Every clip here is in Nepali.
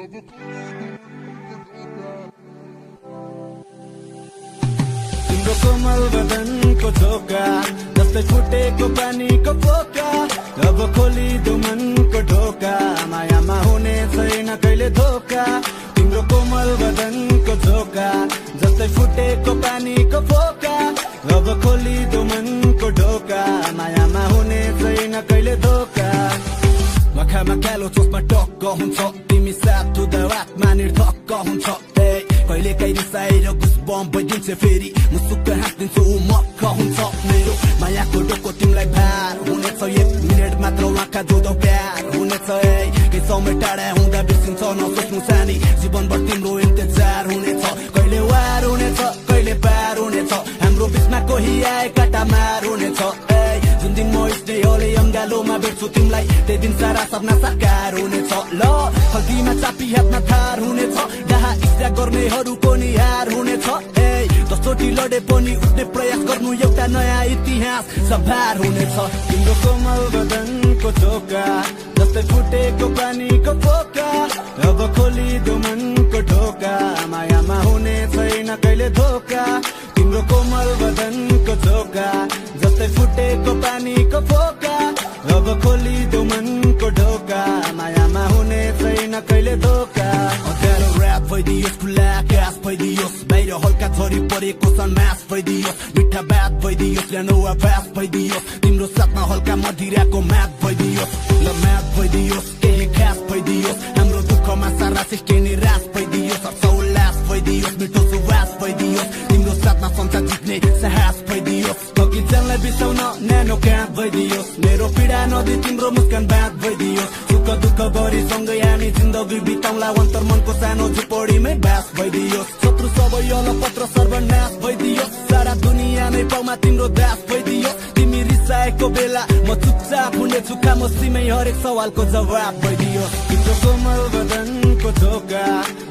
तिम्रो कोमल बदनको झोका जस्तै फुटेको पानीको पोका अब खोलिदो मनको ढोका मायामा हुने छैन कहिले धोका तिम्रो कोमल बदनको झोका जस्तै फुटेको पानीको पोका अब खोलिदो मनको ढोका मायामा हुने छैन कहिले धोका मखामा कालो चोसमा टक्क हुन्छ तिमी साथ हुँदा आत्मा निर्धक्क हुन्छ कहिले काहीँ रिसाएर घुस बम भइदिन्छ फेरि मुसुक्क हाँसिदिन्छु ऊ मक्क हुन्छ मेरो मायाको डोको तिमीलाई भार हुनेछ 1 मिनेट मात्र आँखा जोडो प्यार हुनेछ केही समय टाढा हुँदा बिर्सिन्छ नसोच्नु सानी जीवनभर तिम्रो इन्तजार हुनेछ कहिले वार हुनेछ कहिले पार हुनेछ हाम्रो बिचमा कोही आए काटा मार हुनेछ जुन दिन म स्नेहले अङ्गालोमा भेट्छु तिमीलाई त्यही दिन सारा सपना साकार हुनेछ ल खल्तीमा चापी हातमा थार हुनेछ डाहा इच्छा गर्नेहरूको निहार हुनेछ जसचोटि लडे पनि उठ्ने प्रयास गर्नु एउटा नयाँ इतिहास सभार हुनेछ तिम्रो कोमल बदनको झोका जस्तै फुटेको पानीको पोका अब खोलिदो मनको ढोका मायामा हुने छैन कहिले धोका तिम्रो कोमल बदनको झोका जस्तै फुटेको पानीको पोका अब खोलिदो मनको ढोका मायामा हुने छैन कहिले धोका अँध्यारो ऱ्याप भइदियोस् खुला आकाश भइदियोस् बाहिर हल्का झरी परेको सन्मास भइदियोस् मिठा बात भइदियोस् ल्यानो आवाज भइदियोस् तिम्रो साथमा हल्का मधिराको म्याथ भइदियोस् ल म्याथ भइदियोस् केही खास भइदियोस् हाम्रो दुःखमा सारा सिस्के निराश भइदियोस् हर्ष उल्लास भइदियोस् मिठो सुवास भइदियोस् तिम्रो साथमा संसार जित्ने साहस भइदियोस् बगैँचालाई बिसाउन न्यानो काँध भइदियोस् मेरो पीडा नदी तिम्रो मुस्कान बाँध भइदियोस् सुख दुःख गरी सँगै हामी जिन्दगी बिताउला अन्तर मनको सानो झुपडीमै बास भइदियोस् शत्रु सबै अलपत्र सर्वनाश भइदियोस् सारा दुनियाँ नै पाउमा तिम्रो दास भइदियोस् तिमी रिसाएको बेला म चुपचाप हुनेछु खामोशीमै हरेक सवालको जवाब भइदियोस् तिम्रो कोमल बदनको झोका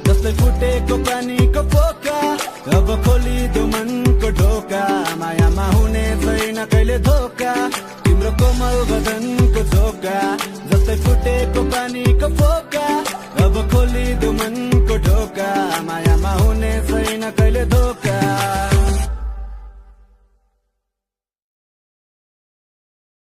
जस्तै फुटेको पानीको पोका अब खोलिदो मनको ढोका मायामा हुने छैन कहिले धोका तिम्रो कोमल बदनको झोका जस्तै फुटेको पानीको पोका अब खोलिदो मन